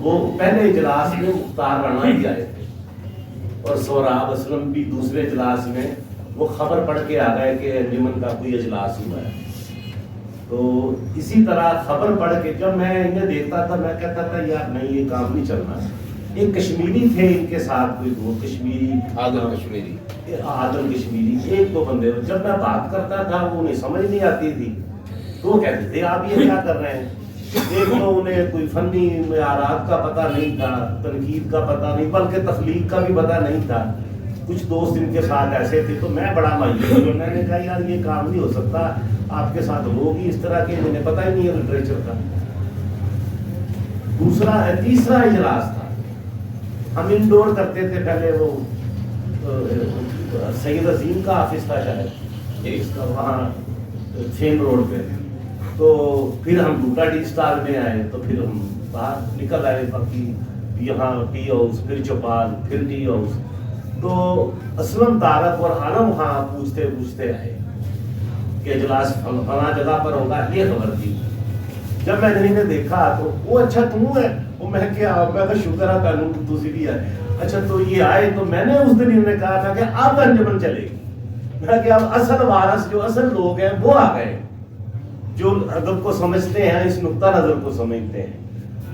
وہ پہلے اجلاس میں مختار رانا بھی آئے تھے اور سہراب اسلم بھی دوسرے اجلاس میں وہ خبر پڑھ کے آ گئے کہ انجمن کا کوئی اجلاس ہوا ہے. تو اسی طرح خبر پڑھ کے جب میں انہیں دیکھتا تھا میں کہتا تھا یار نہیں یہ کام نہیں چلنا. ایک کشمیری تھے ان کے ساتھ کوئی دو کشمیری عادل کشمیری ایک دو بندے. جب میں بات کرتا تھا وہ انہیں سمجھ نہیں آتی تھی تو وہ کہتے تھے آپ یہ کیا کر رہے ہیں. ایک تو انہیں کوئی فنی معیارات کا پتہ نہیں تھا, تنقید کا پتہ نہیں, بلکہ تخلیق کا بھی پتہ نہیں تھا. کچھ دوست ان کے ساتھ ایسے تھے تو میں بڑا مایوس ہوا. میں نے کہا یار یہ کام نہیں ہو سکتا, آپ کے ساتھ لوگ ہی اس طرح کے انہیں پتہ ہی نہیں ہے لٹریچر کا. تیسرا اجلاس تھا, ہم انڈور کرتے تھے پہلے. وہ سید عظیم کا آفس تھا شاید وہاں چین روڈ پہ. تو پھر ہم ڈوٹا ٹی اسٹال میں آئے تو پھر ہم باہر نکل آئے باقی یہاں ٹی ہاؤس, پھر چوپال, پھر ٹی ہاؤس. تو اسلم تارک اور عالم خان پوچھتے آئے کہ اجلاس فلاں جگہ پر ہوگا, یہ خبر تھی. جب میں نے انہیں دیکھا تو وہ اچھا تم ہے, وہ میں کیا میں تو شکر ہے قانون دوسری بھی ہے. اچھا تو یہ آئے تو میں نے اس دن انہیں کہا تھا کہ اب انجمن چلے گی. میں کہ اب اصل وارث جو اصل لوگ ہیں وہ آ گئے جو ادب کو سمجھتے ہیں, اس نقطہ نظر کو سمجھتے ہیں.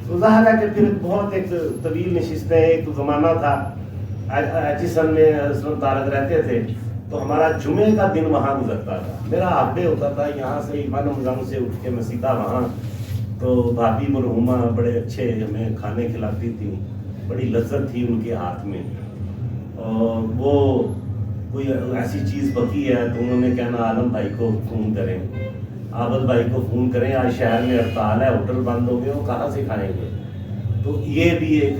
تو ظاہر ہے کہ پھر بہت ایک طویل نشستیں. ایک تو زمانہ تھا ایچیسن میں اسلم تارک رہتے تھے تو ہمارا جمعے کا دن وہاں گزرتا تھا. میرا ہاف ڈے ہوتا تھا یہاں سے ایمان رمضان سے اٹھ کے میں سیدھا وہاں. تو بھابھی مرحومہ بڑے اچھے ہمیں کھانے کھلاتی تھیں, بڑی لذت تھی ان کے ہاتھ میں. اور وہ کوئی ایسی چیز پکی ہے تو انہوں نے کہنا عالم بھائی کو فون کریں, عابد بھائی کو فون کریں, آج شہر میں ہڑتال ہے, ہوٹل بند ہو گئے, وہ کہاں سے کھائیں گے. تو یہ بھی ایک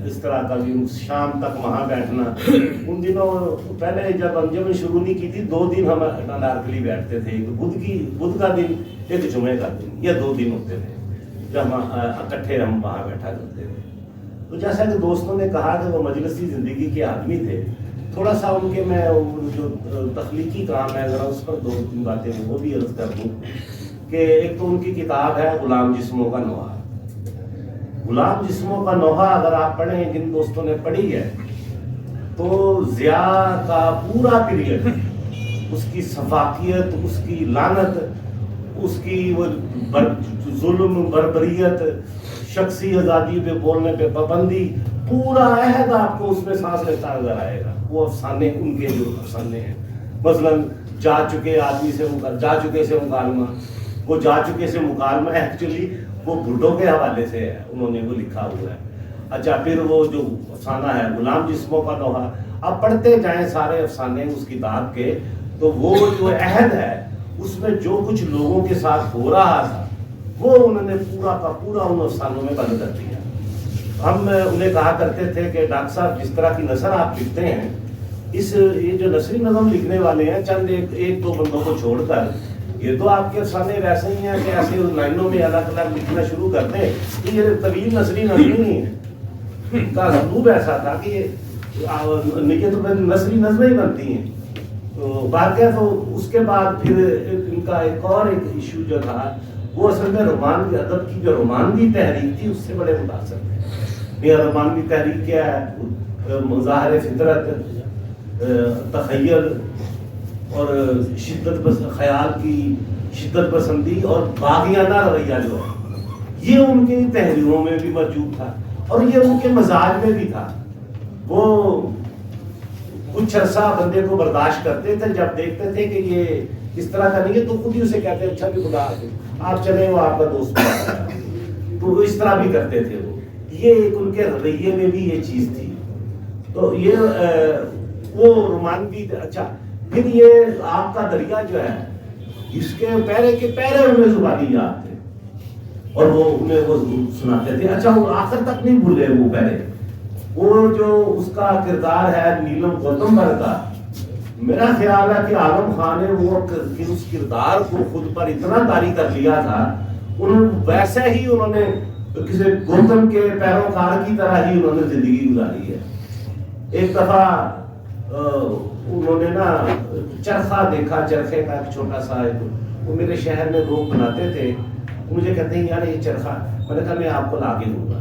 اس طرح کا بھی شام تک وہاں بیٹھنا. ان دنوں پہلے جب انجمن شروع نہیں کی تھی 2 دن ہم انارکلی بیٹھتے تھے, ایک بدھ کا دن, ایک جمعے کا دن. یہ 2 دن ہوتے تھے جب ہم اکٹھے ہم وہاں بیٹھا کرتے تھے. تو جیسا کہ دوستوں نے کہا کہ وہ مجلسی زندگی کے آدمی تھے, تھوڑا سا ان کے میں جو تخلیقی کام ہے ذرا اس پر 2-3 باتیں وہ بھی عرض کر دوں. کہ ایک تو ان کی کتاب ہے غلام جسموں کا نوحہ. غلام جسموں کا نوحہ اگر آپ پڑھیں, جن دوستوں نے پڑھی ہے, تو ضیاء کا پورا پیریڈ, اس کی سفاکیت, اس کی لعنت, اس کی وہ ظلم, بربریت, شخصی آزادی پہ بولنے پہ پابندی, پورا عہد آپ کو اس میں سانس لیتا نظر آئے گا. وہ افسانے ان کے جو افسانے ہیں, مثلاً جا چکے آدمی سے جا چکے سے مکالمہ. وہ جا چکے سے مکالمہ ایکچولی وہ بھٹو کے حوالے سے ہے, انہوں نے وہ لکھا ہوا ہے. اچھا پھر وہ جو افسانہ ہے غلام جسموں کا نوحہ, آپ پڑھتے جائیں سارے افسانے اس کتاب کے, تو وہ جو عہد ہے اس میں جو کچھ لوگوں کے ساتھ ہو رہا تھا وہ انہوں نے پورا کا پورا ان افسانوں میں بند کر دیا. ہم انہیں کہا کرتے تھے کہ ڈاکٹر صاحب جس طرح کی نثر آپ لکھتے ہیں, یہ جو نثری نظم لکھنے والے ہیں چند ایک 2 بندوں کو چھوڑ کر, یہ تو آپ کے افسانے ویسے ہی ہیں کہ ایسے لائنوں میں الگ الگ لکھنا شروع کر دیں. یہ طویل نثری نظم نہیں ہے, ان کا اسلوب ایسا تھا کہ یہ تو نثری نظمیں ہی بنتی ہیں. واقعہ تو اس کے بعد پھر ان کا ایک اور ایک ایشو جو تھا وہ اصل میں رومانوی ادب کی جو رومانوی تحریک تھی اس سے بڑے متاثر تھے. یہ رومانوی تحریک کیا ہے, مظاہر فطرت, تخیل اور شدت خیال کی شدت پسندی اور باغیانہ رویہ جو ہے, یہ ان کی تحریروں میں بھی موجود تھا اور یہ ان کے مزاج میں بھی تھا. وہ کچھ عرصہ بندے کو برداشت کرتے تھے, جب دیکھتے تھے کہ یہ اس طرح کا نہیں ہے تو خود ہی اسے کہتے اچھا بھی خدا آپ چلیں, وہ آپ کا دوست ہے. تو اس طرح بھی کرتے تھے وہ. یہ ایک ان کے رویے میں بھی یہ چیز تھی. تو یہ وہ رومانوی. اچھا پھر یہ آپ کا دریا جو ہے اس کے پہرے انہیں زبانی یاد تھے اور وہ انہیں وہ سناتے تھے. اچھا وہ آخر تک نہیں بھولے وہ پہلے. وہ جو اس کا کردار ہے نیلم گوتم بر کا, میرا خیال ہے کہ عالم خان نے وہ اس کردار کو خود پر اتنا طاری کر لیا تھا, ویسے ہی انہوں نے کسی گوتم کے پیروکار کی طرح ہی انہوں نے زندگی گزاری ہے. ایک دفعہ انہوں نے نا چرخہ دیکھا, چرخے کا ایک چھوٹا سا, وہ میرے شہر میں لوگ بناتے تھے. مجھے کہتے ہیں یار یہ چرخہ, میں نے کہا میں آپ کو لا کے دوں گا.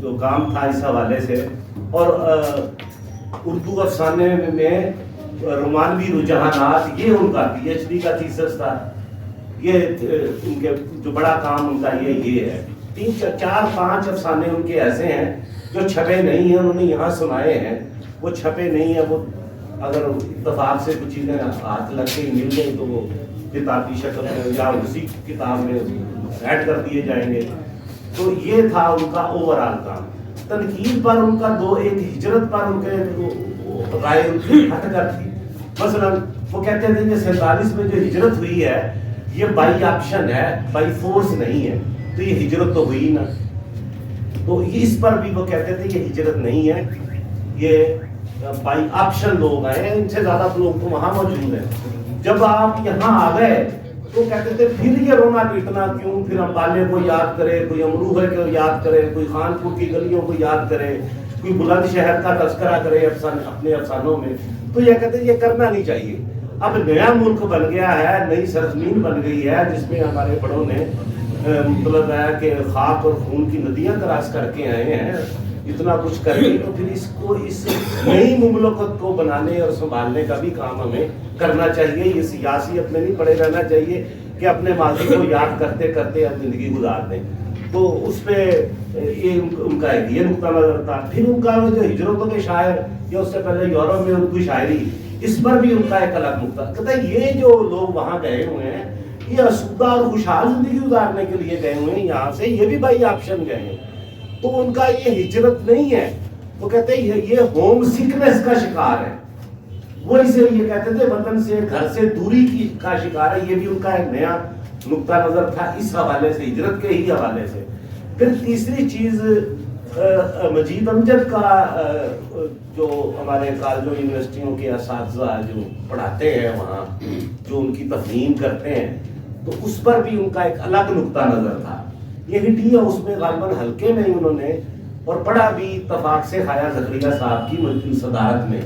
جو کام تھا اس حوالے سے. اور اردو افسانے میں رومانوی رجحانات، یہ ان کا پی ایچ ڈی کا تھیسس تھا. یہ ان کے جو بڑا کام ان کا یہ ہے. 4-5 افسانے ان کے ایسے ہیں جو چھپے نہیں ہیں، انہوں نے یہاں سنائے ہیں، وہ چھپے نہیں ہیں. وہ اگر اتفاق سے کچھ چیزیں ہاتھ لگ کے مل گئی تو وہ کتابی شکل میں یا اسی کتاب میں ایڈ کر دیے جائیں گے. تو یہ تھا ان کا اوور آل کام. تنقید پر ان کا ایک ہجرت پر ان کے رائے ہٹ کر تھی. مثلا وہ کہتے تھے کہ 47 میں جو ہجرت ہوئی ہے یہ بائی آپشن ہے، بائی فورس نہیں ہے، تو یہ ہجرت تو ہوئی نا. تو اس پر بھی وہ کہتے تھے یہ ہجرت نہیں ہے، یہ بائی آپشن لوگ آئے ہیں. ان سے زیادہ لوگ تو وہاں موجود ہیں. جب آپ یہاں آ گئے تو کہتے تھے پھر یہ رونا پیٹنا کیوں، پھر امبالے کو یاد کرے، کوئی امروہے کو یاد کرے، کوئی خانپور کی گلیوں کو یاد کرے، کوئی بلند شہر کا تذکرہ کرے اپنے افسانوں میں. تو یہ کہتے ہیں یہ کرنا نہیں چاہیے. اب نیا ملک بن گیا ہے، نئی سرزمین بن گئی ہے جس میں ہمارے بڑوں نے مطلب ہے کہ خاک اور خون کی ندیاں کراس کر کے آئے ہیں، اتنا کچھ کر کے. تو پھر اس کو اس نئی مملکت کو بنانے اور سنبھالنے کا بھی کام ہمیں کرنا چاہیے. یہ سیاسیت میں نہیں پڑے رہنا چاہیے کہ اپنے ماضی کو یاد کرتے کرتے اب زندگی گزار دیں. تو اس پہ یہ ان کا ایک یہ نقطہ نظر تھا. پھر ان کا جو ہجرتوں کے شاعر یا اس سے پہلے یورپ میں اردو شاعری، اس پر بھی ان کا ایک الگ نقطہ. کہتا ہے یہ جو لوگ وہاں گئے ہوئے ہیں یہ آسودہ اور خوشحال زندگی گزارنے کے لیے گئے ہوئے ہیں یہاں سے، یہ بھی بائی آپشن گئے ہیں. تو ان کا یہ ہجرت نہیں ہے. وہ کہتے ہیں یہ ہوم سکنس کا شکار ہے. وہ اسے یہ کہتے تھے وطن سے، گھر سے دوری کی کا شکار ہے. یہ بھی ان کا ایک نیا نقطہ نظر تھا اس حوالے سے، ہجرت کے ہی حوالے سے. پھر تیسری چیز مجید امجد کا جو ہمارے کالجوں یونیورسٹیوں کے اساتذہ جو پڑھاتے ہیں وہاں، جو ان کی تفہیم کرتے ہیں، تو اس پر بھی ان کا ایک الگ نقطہ نظر تھا. یہ ہٹی ہے اس میں غالباً ہلکے میں انہوں نے، اور پڑھا بھی اتفاق سے خواجہ زکریا صاحب کی صدارت میں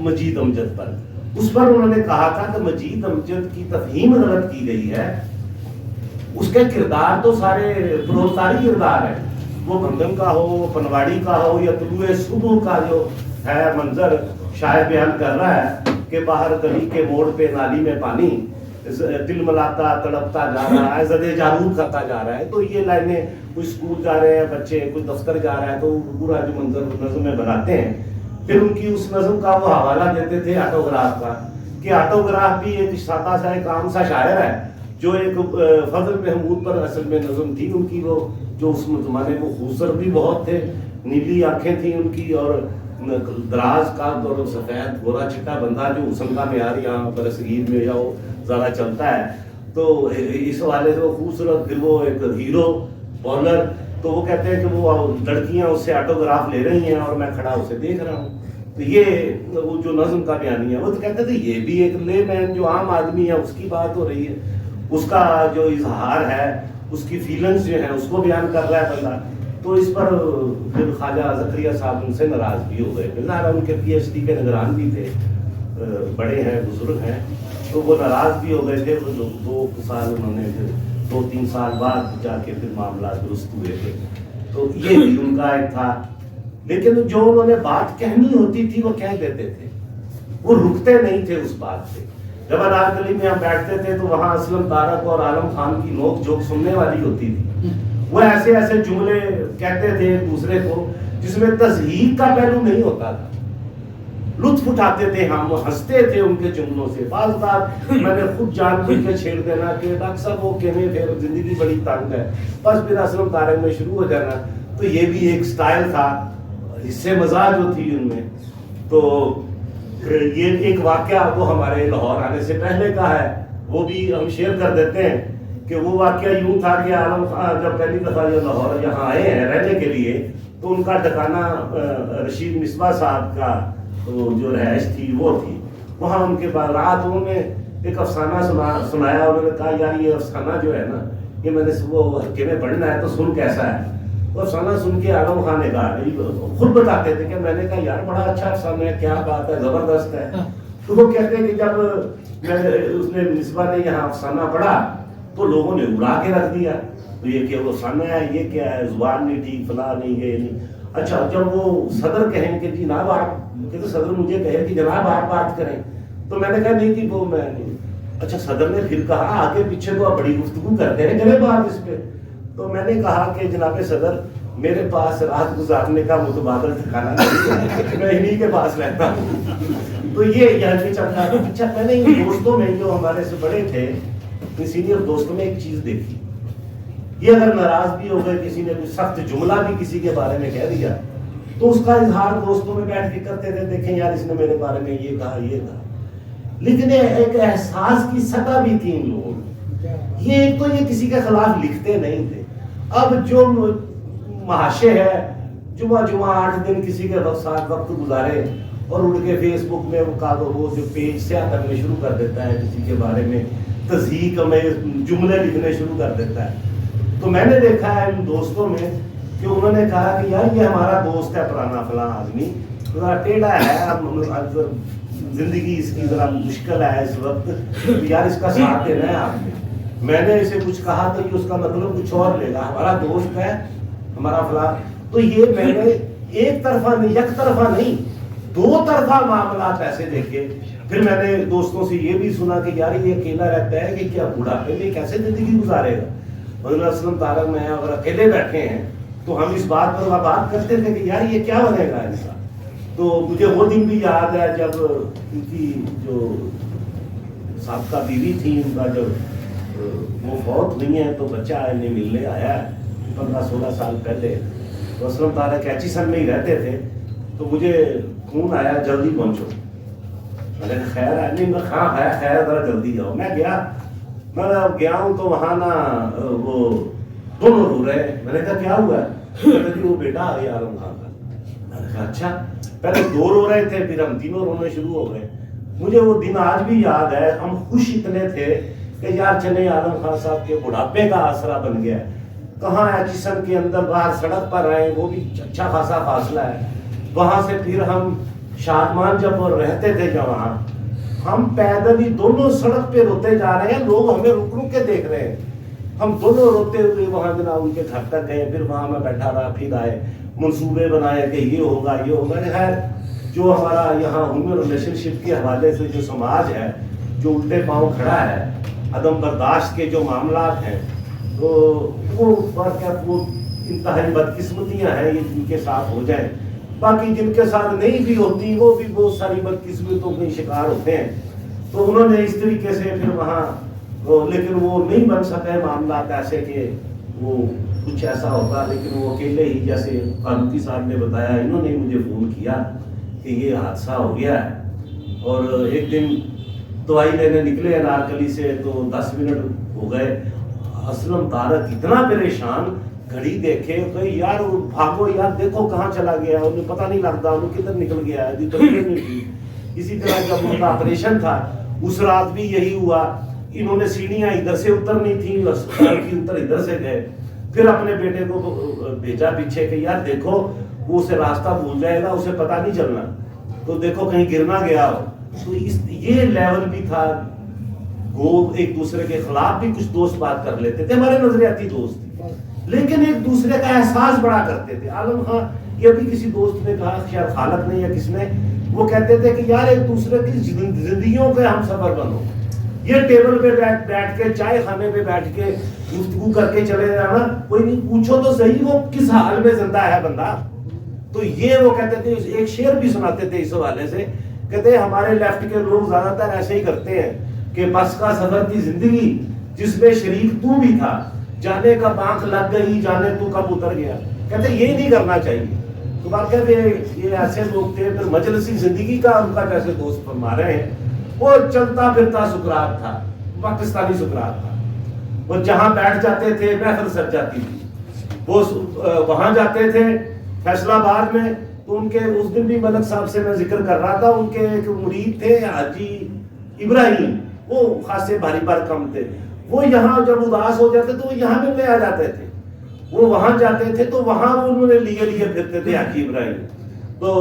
مجید امجد پر. اس پر انہوں نے کہا تھا کہ مجید امجد کی تفہیم غلط کی گئی ہے. اس کے کردار تو سارے پروتاری کردار ہیں، وہ بندن کا ہو، پنواڑی کا ہو، یا طلوع صبح کا جو ہے منظر شاعر بیان کر رہا ہے کہ باہر گلی کے موڑ پہ نالی میں پانی، دل ملاتا تڑپتا جا رہا ہے، زدے جارود کرتا جا رہا ہے. تو یہ لائنیں کوئی اسکول جا رہے ہیں بچے، کوئی دفتر جا رہا ہے، تو پورا جو منظر نظم میں بناتے ہیں. پھر ان کی اس نظم کا وہ حوالہ دیتے تھے آٹوگراف کا، کہ آٹوگراف بھی ایک سادہ سا ایک عام سا شاعر ہے جو ایک فضل محمود پر اصل میں نظم تھی ان کی. وہ جو اس زمانے کو خوبصورت بھی بہت تھے، نیلی آنکھیں تھیں ان کی، اور دراز کا اور سفید گورا چٹا بندہ جو حسن کا معیار یہاں برصغیر میں یا وہ زیادہ چلتا ہے. تو اس حوالے سے وہ خوبصورت، پھر وہ ایک ہیرو بالر. تو وہ کہتے ہیں کہ وہ لڑکیاں اس سے آٹوگراف لے رہی ہیں اور میں کھڑا اسے دیکھ رہا ہوں. تو یہ وہ جو نظم کا بیانی ہے، وہ تو کہتے تھے یہ بھی ایک لے مین جو عام آدمی ہے اس کی بات ہو رہی ہے، اس کا جو اظہار ہے، اس کی فیلنگز جو ہیں اس کو بیان کر رہا ہے بندہ. تو اس پر پھر خواجہ زکریا صاحب ان سے ناراض بھی ہو گئے. بظاہر ان کے پی ایچ ڈی کے نگران بھی تھے، بڑے ہیں، بزرگ ہیں، تو وہ ناراض بھی ہو گئے تھے. وہ 2 سال انہوں نے، پھر 2-3 سال بعد جا کے پھر معاملات درست ہوئے تھے. تو یہ بھی ان کا ایک تھا. لیکن جو انہوں نے بات کہنی ہوتی تھی وہ کہہ دیتے تھے، وہ رکتے نہیں تھے اس بات سے. جب انار گلی میں ہم بیٹھتے تھے تو وہاں اسلم تارک اور عالم خان کی نوک جھوک سننے والی ہوتی تھی. وہ ایسے ایسے جملے کہتے تھے ایک دوسرے کو جس میں تضحیق کا پہلو نہیں ہوتا تھا. لطف اٹھاتے تھے ہم، ہنستے تھے ان کے جملوں سے. بعض بات میں نے خود جان بوجھ کے چھیڑ دینا کہ ڈاکٹر صاحب وہ کہنے پھر زندگی بڑی تنگ ہے، بس پھر اسلم تارک میں شروع ہو جانا. تو یہ بھی ایک سٹائل تھا، حصے مزاج جو تھی ان میں. تو یہ ایک واقعہ وہ ہمارے لاہور آنے سے پہلے کا ہے، وہ بھی ہم شیئر کر دیتے ہیں کہ وہ واقعہ یوں تھا کہ عالم خان جب پہلی دفعہ یہ لاہور یہاں آئے ہیں رہنے کے لیے، تو ان کا ٹھکانہ رشید مصباح صاحب کا جو رہائش تھی وہ تھی. وہاں ان کے بعد رات انہوں نے ایک افسانہ سنایا. انہوں نے کہا یار یہ افسانہ جو ہے نا یہ میں نے وہ ہلکے میں پڑھنا ہے، تو سن کیسا ہے. وہ افسانہ سن کے عالم خان نے کہا، خود بتاتے تھے کہ میں نے کہا یار بڑا اچھا افسانہ ہے، کیا بات ہے، زبردست ہے. تو وہ کہتے ہیں کہ جب اس نے مصباح نے یہاں افسانہ پڑھا تو لوگوں نے اڑا کے رکھ دیا. تو یہ کہ وہ سن ہے، یہ کیا ہے، زبان نہیں ٹھیک، فلاں نہیں، یہ نہیں. اچھا جب وہ صدر کہیں کہ جناب آپ، کہتے صدر مجھے کہے کہ جناب آپ بات کریں، تو میں نے کہا نہیں جی وہ میں نہیں. اچھا صدر نے پھر کہا آگے پیچھے تو آپ بڑی گفتگو کرتے ہیں، کریں بات اس پہ. تو میں نے کہا کہ جناب صدر میرے پاس رات گزارنے کا متبادل ٹھکانا نہیں ہے، میں انہیں کے پاس رہتا ہوں. تو یہ یعنی چلتا ہے. اچھا میں نے ان دوستوں میں جو ہمارے سے بڑے تھے، سینئر دوستوں میں ایک چیز دیکھی، یہ اگر ناراض بھی ہو گئے، کسی نے کوئی سخت جملہ بھی کسی کے بارے میں کہہ دیا، تو اس کا اظہار دوستوں میں بیٹھ کے کرتے تھے، دیکھیں یار اس نے میرے بارے میں یہ کہا یہ کہا. لیکن ایک احساس کی سطح بھی تھی ان لوگوں میں. یہ ایک تو یہ کسی کے خلاف لکھتے نہیں تھے. اب جو محاشے ہے، جمعہ 8 دن کسی کے ساتھ وقت گزارے اور اڑ کے فیس بک میں وہ جو پیج سے کرنے شروع کر دیتا ہے، کسی کے بارے میں تصحیح میں جملے لکھنے شروع کر دیتا ہے. تو میں نے دیکھا ہے ان دوستوں میں کہ انہوں نے کہا کہ یار یہ ہمارا دوست ہے پرانا فلاں آدمی، ذرا ٹیڑھا ہے، زندگی اس کی ذرا مشکل ہے اس وقت، یار اس کا ساتھ دینا ہے آپ نے. میں نے اسے کچھ کہا تو یہ اس کا مطلب کچھ اور لے گا، ہمارا دوست ہے ہمارا فلاں. تو یہ میں نے ایک طرفہ نہیں، یک طرفہ نہیں، 2 طرفہ معاملات ایسے دیکھے. پھر میں نے دوستوں سے یہ بھی سنا کہ یار یہ اکیلا رہتا ہے کہ کیا بڑھاپے میں کیسے زندگی گزارے گا. مطلب اسلم تارک میں اگر اکیلے بیٹھے ہیں تو ہم اس بات پر بات کرتے تھے کہ یار یہ کیا بنے گا ایسا. تو مجھے وہ دن بھی یاد ہے جب ان کی جو سابقہ بیوی تھی، ان کا جب وہ فوت ہوئی ہیں تو بچہ انہیں ملنے آیا ہے 15-16 سال پہلے. تو اسلم تارک ایچیسن میں ہی رہتے تھے. تو مجھے فون آیا جلدی پہنچو. میں نے کہا خیر ہے؟ نہیں، ہاں ہے خیر، ذرا جلدی آؤ. میں گیا ہوں تو وہاں نا وہ دونوں رو رہے. میں نے کہا کیا ہوا ہے؟ وہ بیٹا آ گیا عالم خان کا. میں نے کہا اچھا. پہلے 2 رو رہے تھے، پھر ہم تینوں رونے شروع ہو گئے. مجھے وہ دن آج بھی یاد ہے. ہم خوش اتنے تھے کہ یار چلے عالم خان صاحب کے بڑھاپے کا آسرا بن گیا. کہاں ایچیسن کے اندر باہر سڑک پر آئے، وہ بھی اچھا خاصا فاصلہ ہے. وہاں سے پھر ہم شادمان جب رہتے تھے جہاں، ہم پیدل ہی دونوں سڑک پہ روتے جا رہے ہیں، لوگ ہمیں رک رک کے دیکھ رہے ہیں. ہم دونوں روتے ہوئے وہاں جناب ان کے گھر تک گئے. پھر وہاں میں بیٹھا رہا، پھر آئے منصوبے بنائے کہ یہ ہوگا یہ ہوگا. خیر جو ہمارا یہاں ہیومن ریلیشن شپ کے حوالے سے جو سماج ہے، جو الٹے پاؤں کھڑا ہے، عدم برداشت کے جو معاملات ہیں، تو وہ انتہائی بدقسمتیاں ہیں یہ جن کے ساتھ ہو جائیں. باقی جن کے ساتھ نہیں بھی ہوتی وہ بھی بہت ساری بدقسمتوں کے شکار ہوتے ہیں. تو انہوں نے اس طریقے سے پھر وہاں لیکن وہ نہیں بن سکے معاملات ایسے کہ وہ کچھ ایسا ہوتا. لیکن وہ اکیلے ہی، جیسے فاروقی صاحب نے بتایا، انہوں نے مجھے فون کیا کہ یہ حادثہ ہو گیا ہے. اور ایک دن دوائی لینے نکلے انارکلی سے تو 10 منٹ ہو گئے. اسلم تارک اتنا پریشان، گھڑی دیکھے تو یار بھاگو یار، دیکھو کہاں چلا گیا، انہیں پتہ نہیں لگتا انہیں کدھر نکل گیا ہے. اسی طرح جب ان کا آپریشن تھا اس رات بھی یہی ہوا. انہوں نے سیڑھیاں ادھر سے اترنی تھیں، اتر ادھر سے گئے. پھر اپنے بیٹے کو بھیجا پیچھے کہ یار دیکھو وہ اسے راستہ بھول جائے گا، اسے پتہ نہیں چلنا، تو دیکھو کہیں گرنا گیا ہو. تو یہ لیول بھی تھا. وہ ایک دوسرے کے خلاف بھی کچھ دوست بات کر لیتے تھے، ہمارے نظریاتی دوست تھے، لیکن ایک دوسرے کا احساس بڑا کرتے تھے. عالم خان یہ بھی کسی دوست نے کہا، شاید خالق نے یا کس نے، وہ کہتے تھے کہ یار ایک دوسرے کی زندگیوں کے ہم سفر بنو. یہ ٹیبل پہ بیٹھ کے، چائے خانے پہ بیٹھ کے گفتگو کر کے چلے جانا، کوئی نہیں پوچھو تو صحیح وہ کس حال میں زندہ ہے بندہ. تو یہ وہ کہتے تھے. ایک شعر بھی سناتے تھے اس حوالے سے، کہتے ہیں ہمارے لیفٹ کے لوگ زیادہ تر ایسے ہی کرتے ہیں کہ بس کا سفر تھی زندگی جس میں شریک تو بھی تھا، جانے کا بانک لگ گئی، جانے تو کب اتر گیا. کہتے یہ نہیں کرنا چاہیے. تو بات کہتے یہ ایسے لوگ تھے. پھر مجلسی زندگی کا ان کا جیسے دوست فرما رہے ہیں، وہ چلتا پھرتا سکرات تھا، پاکستانی سکرات تھا. وہ جہاں بیٹھ جاتے تھے محفل سج جاتی تھی. وہ وہاں جاتے تھے فیصلہ آباد میں، تو ان کے اس دن بھی ملک صاحب سے میں ذکر کر رہا تھا، ان کے ایک مرید تھے حاجی ابراہیم، وہ خاصے بھاری بھرکم تھے. وہ یہاں جب اداس ہو جاتے تو وہ یہاں ملنے آ جاتے تھے. وہ وہاں جاتے تھے تو وہاں انہوں نے لیے پھرتے تھے حاجی ابراہیم. تو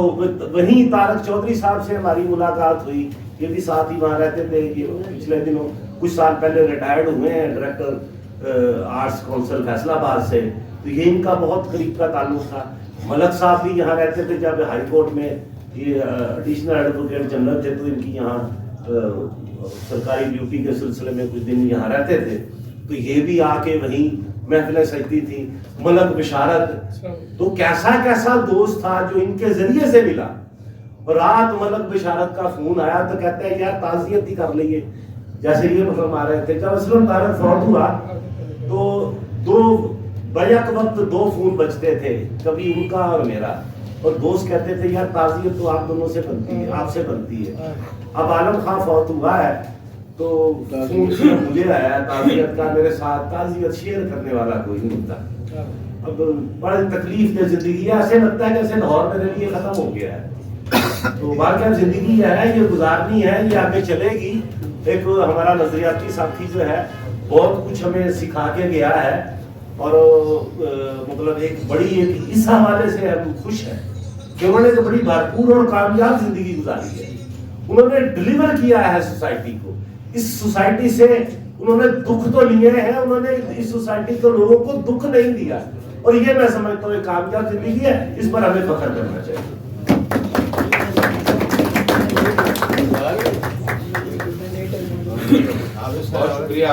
وہیں طارق چودھری صاحب سے ہماری ملاقات ہوئی. یہ بھی ساتھ ہی وہاں رہتے تھے. یہ پچھلے دنوں کچھ سال پہلے ریٹائرڈ ہوئے ہیں ڈائریکٹر آرٹس کونسل فیصل آباد سے، تو یہ ان کا بہت قریب کا تعلق تھا۔ ملک صاحب بھی یہاں رہتے تھے جب ہائی کورٹ میں یہ ایڈیشنل ایڈوکیٹ جنرل تھے، تو ان کی یہاں سرکاری ڈیوٹی کے سلسلے میں کچھ دن یہاں رہتے تھے، تو یہ بھی آ کے وہیں محفلیں سجتی تھی۔ ملک بشارت تو کیسا کیسا دوست تھا جو ان کے ذریعے سے ملا، اور رات ملک بشارت کا فون آیا تو کہتے ہیں یار تعزیت ہی کر لئیے، جیسے یہ فرما رہے تھے۔ جب اسلم طارق فوت ہوا تو بیک وقت 2 فون بجتے تھے، کبھی ان کا اور میرا، اور دوست کہتے تھے یار تعزیت تو آپ دونوں سے بنتی ہے، آپ سے بنتی ہے۔ اب عالم خان فوت ہوا ہے تو فون مجھے آیا ہے تعزیت کا، میرے ساتھ تعزیت شیئر کرنے والا کوئی نہیں ہوتا۔ اب بڑی تکلیف دہ زندگی ہے، ایسے لگتا ہے جیسے لاہور میرے لیے ختم ہو گیا ہے۔ تو باقی زندگی ہے، یہ گزارنی ہے، یہ آگے چلے گی۔ ایک ہمارا نظریاتی ساتھی جو ہے بہت کچھ ہمیں سکھا کے گیا ہے، اور مطلب ایک بڑی اس حوالے سے ہم خوش ہیں کہ انہوں نے ایک بڑی بھرپور اور کامیاب زندگی گزاری ہے۔ انہوں نے ڈلیور کیا ہے سوسائٹی کو، اس سوسائٹی سے انہوں نے دکھ تو لیے ہیں، انہوں نے اس سوسائٹی کے لوگوں کو دکھ نہیں دیا، اور یہ میں سمجھتا ہوں ایک کامیاب زندگی ہے، اس پر ہمیں فخر کرنا چاہیے۔ بہت شکریہ